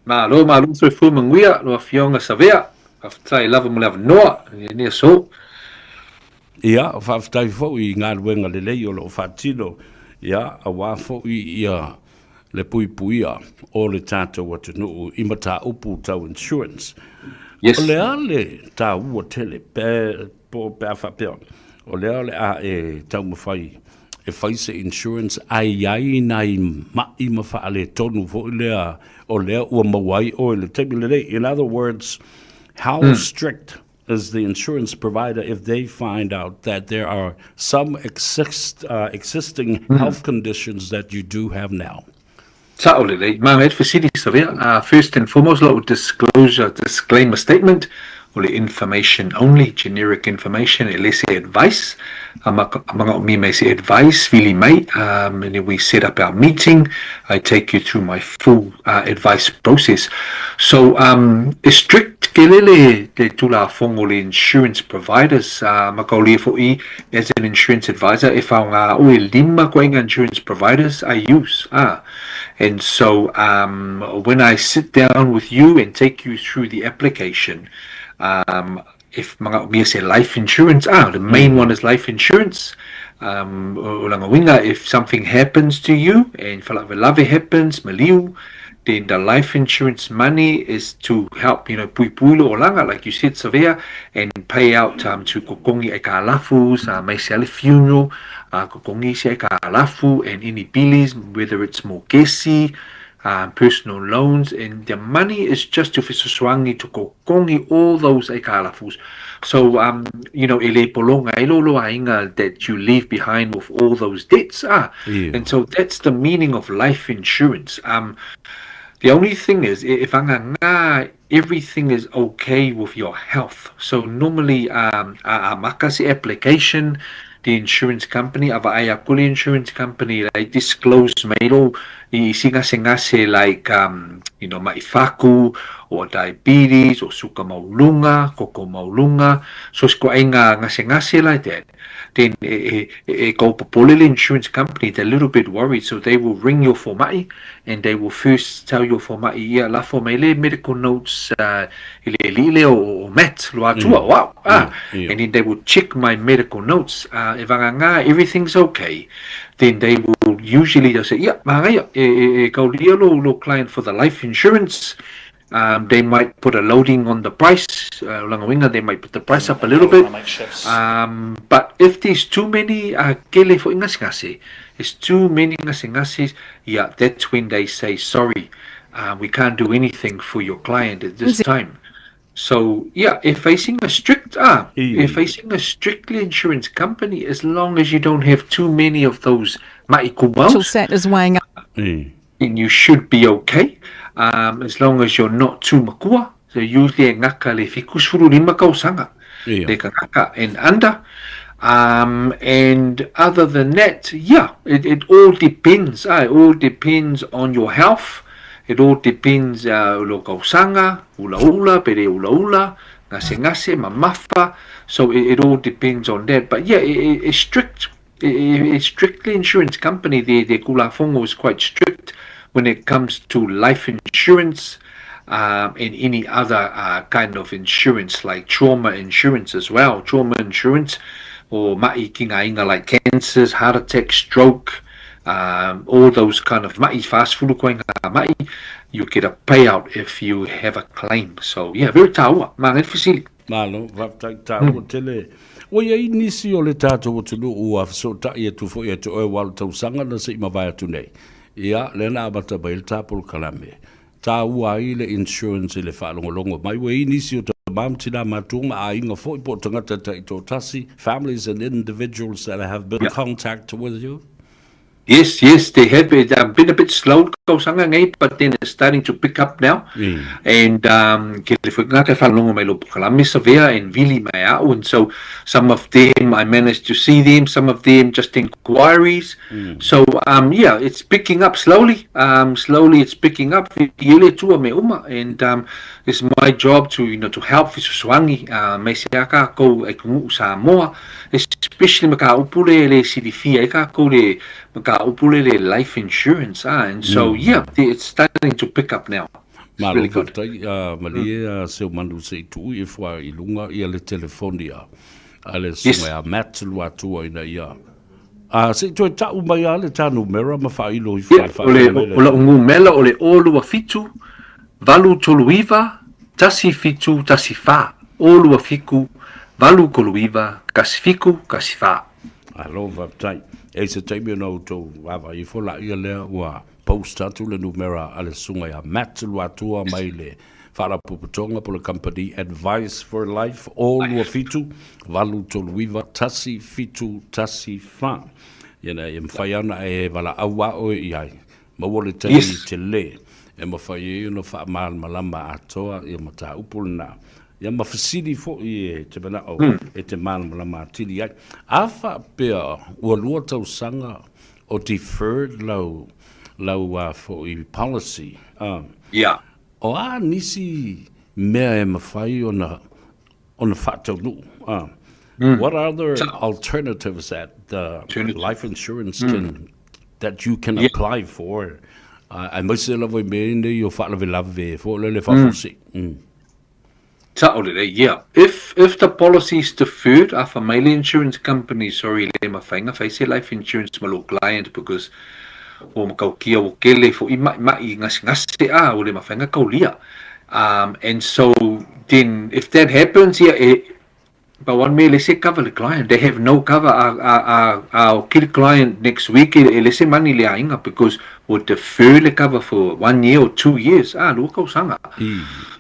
Malu so fu manguia lo fionga savea. After lava mo lava noa ni so. Ia, whaafitai fo I ngā ruenga le lei o lo whaatino. Ia, a wā fo ia le pui puia o le tātou atu nuu I mata upu tau insurance. O Yes. le ale tā ua tele po pe a whapea. O le ale a tau mawhai e whaise insurance ai nai mai mawhaale tonu fo I lea o lea ua mawai o le tebi le lei. In other words, how strict is the insurance provider if they find out that there are some existing health conditions that you do have now? Ta'olele, Manged facilities severe. First and foremost, lot of disclaimer statement. Or information only, generic information, unless advice. Among me may say advice, really may. And then we set up our meeting. I take you through my full advice process. So, strict kelele te tula fongo le insurance providers. Makauli FOE as an insurance advisor. If I lima koenga insurance providers I use. And so, when I sit down with you and take you through the application, if we say life insurance, the main one is life insurance. If something happens to you and love happens, maliu, then the life insurance money is to help, puipulo o langa, like you said, severe, and pay out to kokongi e ka lafus, may sell a funeral, kokongi se ka lafu, and any bills, whether it's mogesi, personal loans, and the money is just to fisoswangi to kokongi all those ekalafus. So ele polonga elolo ainga that you leave behind with all those debts. And so that's the meaning of life insurance. The only thing is if everything is okay with your health. So normally makasi application, the insurance company, Avayakuli insurance company, they disclose mailo I singase like maifaku or diabetes or suka maulunga, koko maulunga. So sko ainga ngase like that. Then go popolele insurance company, they're a little bit worried, so they will ring your formai and they will first tell your formai la formele medical notes ile or mat lo atua wow and then they will check my medical notes if everything's okay, then they will usually they'll say go lo client for the life insurance. They might put a loading on the price. They might put the price up a little bit. But if there's too many kele for ingasingase, it's too many ingasingases, that's when they say sorry. We can't do anything for your client at this time. So if facing a strictly insurance company, as long as you don't have too many of those maikumaus, set is weighing up. Then you should be okay. As long as you're not too makua. So usually ngaka le fikusuru lima kausanga. Ngaka and under. And other than that, it all depends. It all depends on your health. It all depends ulo kausanga, ula, pere ula, ngase, mamafa. So it all depends on that. But it's strict. It's strictly insurance company. The kulafongo is quite strict when it comes to life insurance and any other kind of insurance like trauma insurance as well. Trauma insurance or ma'i kinga like cancers, heart attack, stroke, all those kind of ma'i fast food ma'i, you get a payout if you have a claim. So very taua. Mangan fasili. Malo, taua tele. O ia nisi o le tātou o tunu ua so ta ia tu fo ia tu e walu tau sanga na se ima vai atu nei. Ia, le na abata bai le tāpolo kalame. Tā ua i le insurance i le whaalongolongo. Mai ua i nisi o ta mamtina matunga a inga fo i po tangata ta i tō tasi, families and individuals that have been in contact with you? Yes, they have been a bit slow, but then it's starting to pick up now. And and so some of them I managed to see them, some of them just inquiries. So it's picking up slowly. Slowly it's picking up. And it's my job to help Swangi Samoa, especially Makaupule CDFI life insurance. And so it's starting to pick up now. It's really good. Malia se mandu se tu I fwa I lunga I le telefonia. Ale Yes. sunga mat lu atua ina ia. Se tu ta mai ale ta numera ma fa ilo I Yeah, fa ole ungu mela ole olua fitu, valu toluiva, tasi fitu, tasi fa, olua fiku, valu koluiva, kasi fiku, kasi fa. Alo va tai. E se tai me no to wa I fo la ia le wa post atu le numera ale sunga ia mat lu atua mai le fala puputonga po le company advice for life all wa fitu valu toluiva tasi fitu tasi fa. Yana im fayana e wala awa o iai. Ma wole te te le. E ma whai no wha maan malama atoa e ma ta upulna. Ia ma fasili fo I te mana o e te maan malama atili ai. A wha pia ua lua tau sanga o deferred lau fo I policy. Yeah. O a nisi mea e ma whai o na whatau nu. What other alternatives that life insurance that you can apply for? I must say, love me in the love for le Yeah. If the policy is deferred, a family insurance company, sorry, le mawhainga, whaise life insurance malo client, because o makau kia o kele fo I mai ngasi o le mawhainga kaulia. And so then if that happens, but one may let's say cover the client. They have no cover. Our kid client next week, let's say money le ainga because would defer the cover for 1 year or 2 years. Look how sanga.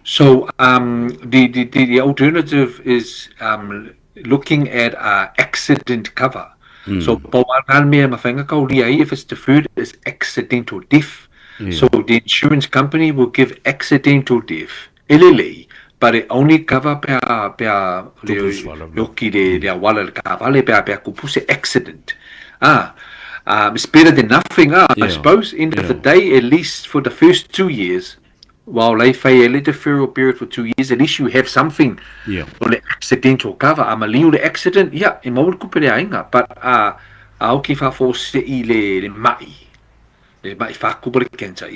So the alternative is looking at accident cover. So if it's deferred, it's accidental death. So the insurance company will give accidental death. LLA. But it only cover per yoki de wala kavale per kupuse accident. It's better than nothing. I suppose. End of the day, at least for the first 2 years, while they fail a deferral period for 2 years, at least you have something. Or the accidental cover. Liu the accident. In my kupere ainga. But aoki fa for se le mai. Le mai fa kupere kensa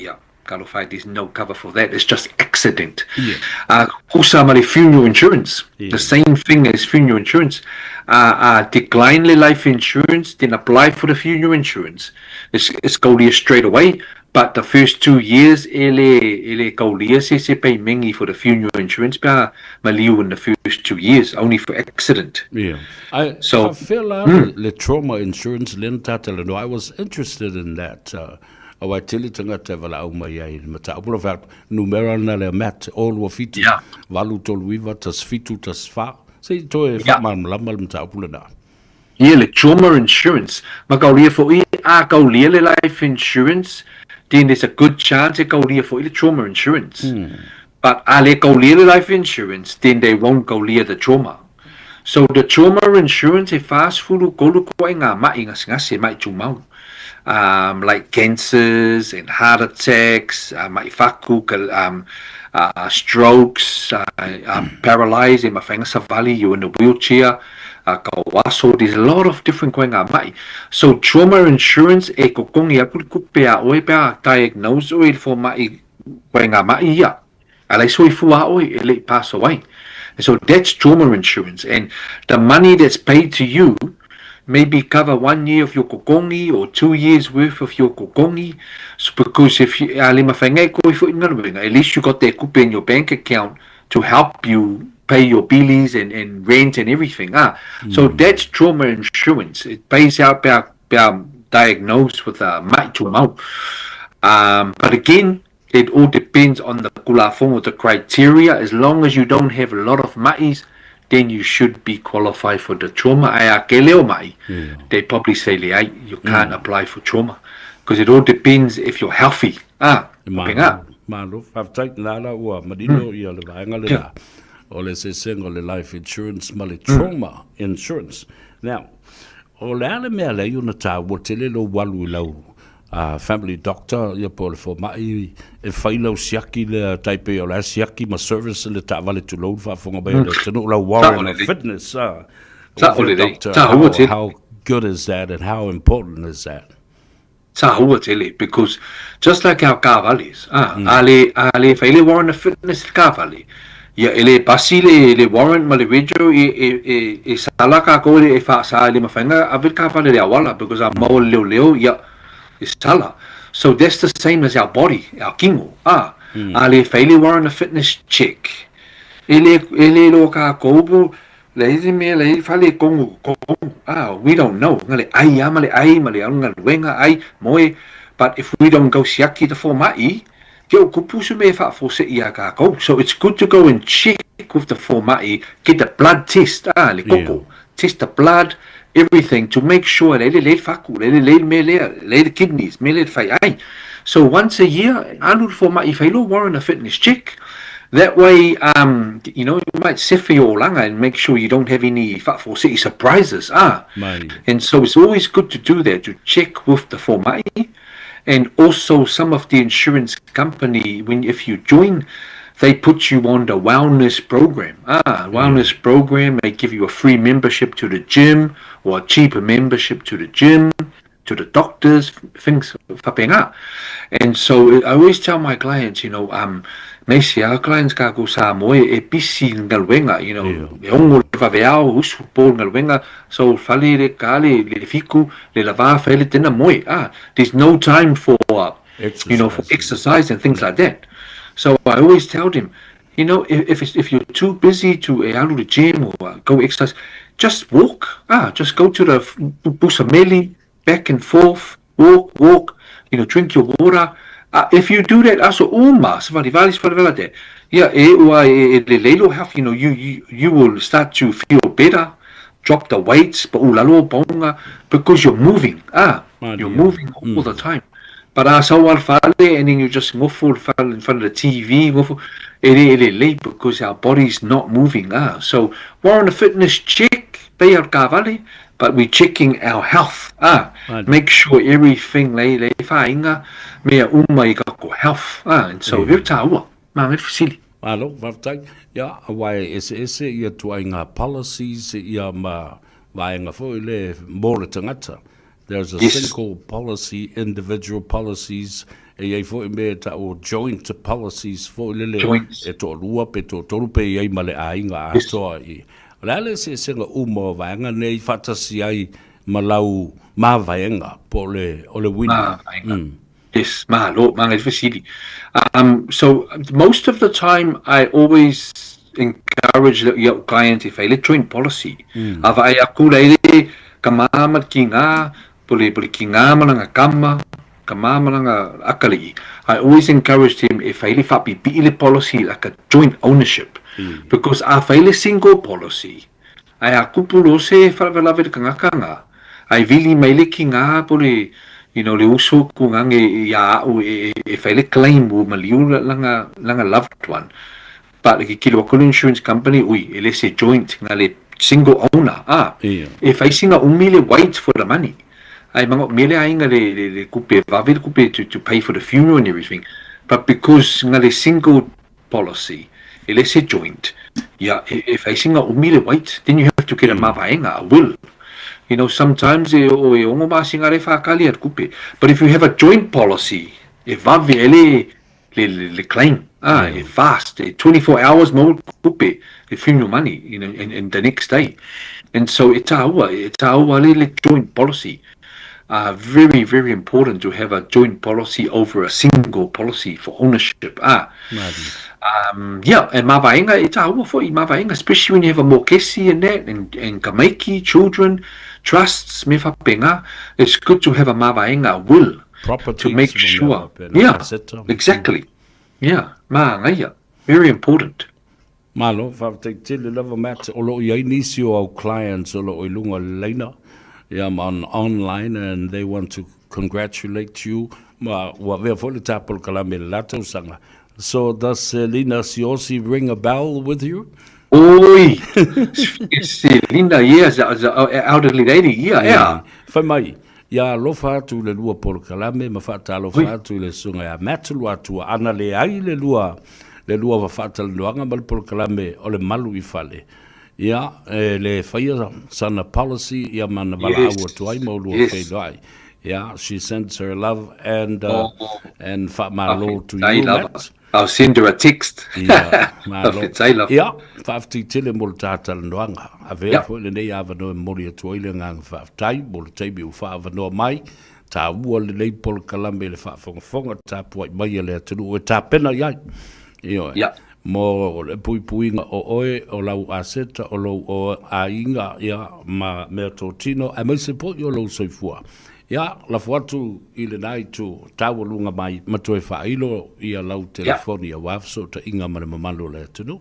there's no cover for that. It's just accident. Funeral insurance. The same thing as funeral insurance. Decline the life insurance, then apply for the funeral insurance. It's kaulia straight away. But the first 2 years, ele kaulia se pay mengi for the funeral insurance. Maliu in the first 2 years, only for accident. I feel the trauma insurance lenta. I was interested in that. O tili tanga te wala au mai ai mata apura fa numera na le mat all wa fitu valu toluiva tas fitu tas fa sei to e fa mal lama mata apura na le trauma insurance ma kaulia fo I kaulia le life insurance then there's a good chance e kaulia fo le trauma insurance but ale kaulia le life insurance then they won't kaulia the trauma. So the trauma insurance e fast fulu kolu ko nga mai ngase mai tumau. Like cancers and heart attacks, strokes, paralyzed, you in a wheelchair, so there's a lot of different going on. So trauma insurance diagnose for my pass away. And so that's trauma insurance, and the money that's paid to you maybe cover 1 year of your kokongi or 2 years worth of your kokongi. So because if you at least you got that kupe in your bank account to help you pay your bills and rent and everything. So that's trauma insurance. It pays out diagnosed with a might to mouth. But again, it all depends on the kulafong or the criteria. As long as you don't have a lot of ma'is, then you should be qualified for the trauma. They probably say you can't apply for trauma because it all depends if you're healthy. Malu, I've taken lala ua madino ia le vaenga le la. O le se sengo le life insurance mali trauma insurance. Now, o le ale mea le una ta wo tele lo walu lau. Family doctor ia po le fo mai e failo siaki le taipe o la siaki ma service le ta vale tu lo fa fonga ba le tenu la warren of fitness doctor, how good is that and how important is that? tahua tele, because just like our kavalis, ale faile warrant a fitness kavali. Ya ele basi le warrant ma le video e sala ka ko e fa sa le mafanga avil kavali le awala because our mo leo ya is sala. So that's the same as our body, our kingo. Ale faile warrant a fitness check. Ele lo ka ko we don't know. But if we don't go siaki the formai, so it's good to go and check with the formai, get the blood test, test the blood, everything to make sure the kidneys, so once a year, if I warrant a fitness check. That way, you might sift for your langa and make sure you don't have any for city surprises. And so it's always good to do that, to check with the formai. And also some of the insurance company, if you join, they put you on the wellness program. Wellness program, they give you a free membership to the gym or a cheaper membership to the gym, to the doctors, things. And so I always tell my clients, Neisi our clients ka go Samoa e pisi ngalwenga, e ongo le faveao usu po ngalwenga, so fale le kale le fiku le lava fele tena moe. There's no time for for exercise and things like that. So I always tell them, if you're too busy to out the gym or go exercise, just walk. Just go to the busameli, back and forth, walk. Drink your water. If you do that, you will start to feel better, drop the weights, because you're moving. You're moving all the time. But and then you just go full in front of the TV, because our body's not moving. So we're on a fitness check, but we're checking our health. Make sure everything health. And so we're tawa. Malo, vaftai. Ya, why is ya tuainga policies ya vainga fo ile more tangata. There's a single policy, individual policies, or joint policies for lele e to lua pe to torupe ai male ainga aso ai. Lale se singa umo vainga nei fatasi ai malau ma vainga ole win. Yes, Malu, so most of the time I always encourage your client if I let joint policy. Ava aku lele kamamat kinga puli kinga malanga kama malanga akali. I always encourage him if I fapi ile policy like a joint ownership, because if I single policy, I aku pulo se favelave kanga. I really maile kinga puli. Le uso kung if I claim maliu langa loved one. But the insurance company, ele se joint ngale single owner. If I singa umile wait for the money. I mango mele ainga le kupe vavil kupe to pay for the funeral and everything. But because ngale single policy, ele se joint. If I singa umile wait, then you have to get a mavaenga, a will. Sometimes but if you have a joint policy, if le claim, fast, 24 hours more the funeral money, in the next day. And so it's a joint policy. Very, very important to have a joint policy over a single policy for ownership. And mavaenga it's mavaenga, especially when you have a mokesi and that, and kamaiki, children, trusts, it's good to have a mavaenga will to make sure. Exactly. Very important. Malo, whawteitele lava mata, olo i nisi o au clients, olo i lunga leina, on online, and they want to congratulate you. Wa vea fole tapol kalame lato sanga. So does Lina Siosi ring a bell with you? Oi, it's Linda, yes, the elderly lady, yeah. Whamai, ia lofa atu le lua por kalame, mawhata lofa atu le sunga ia matulu atu ana le ai le lua wawhata le nuanga mal por kalame o le malu I fale. Ia, le whaia sana policy, ia mana wala awa tuai maulua kei loai. Yeah, she sends her love and Malo to I you, love her. Matt. I'll send her a text. Ia, Malo. Perfect. I love. Ia, whaafti tele mo le tātala noanga. A vea Yeah. fo le nei awanoa mori atua ile ngang whaaftai, mo le teibi u whaavanoa mai, tā ua le nei polo kalame le whaafongafonga, tā puai mai le atunu, e tā pena iai. Io, Yeah. mo le puipuinga o oe, o lau aseta, o lau o ainga, ia, ma mea tōtino, a mai se po i o lau soifua. Ia, la fuatu i le nai tu tāua lunga mai, matoe whailo ia lau telefoni a wafso, ta inga mana mamalu le atunu.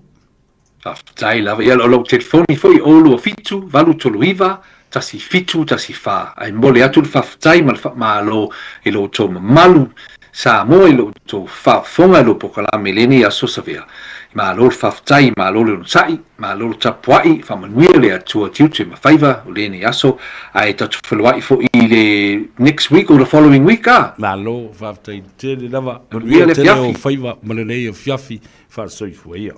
Tai lava ia lo telefoni foi o lo fitu valu tolu iva tasi fitu tasi fa ai mole atu fa tai mal fa malo e lo to malu Samoa i lo to fa fonga lo pokala meleni aso savea ma lo fa tai ma lo lo sai ma lo tapuai fa manuia le atu tiu ma faiva le ni aso ai tatu folwai fo i le next week or the following week Malo, whaftai tele lava, Manuia le tele o fiafi. whaiva, malenei o fiafi, wha soifua ia.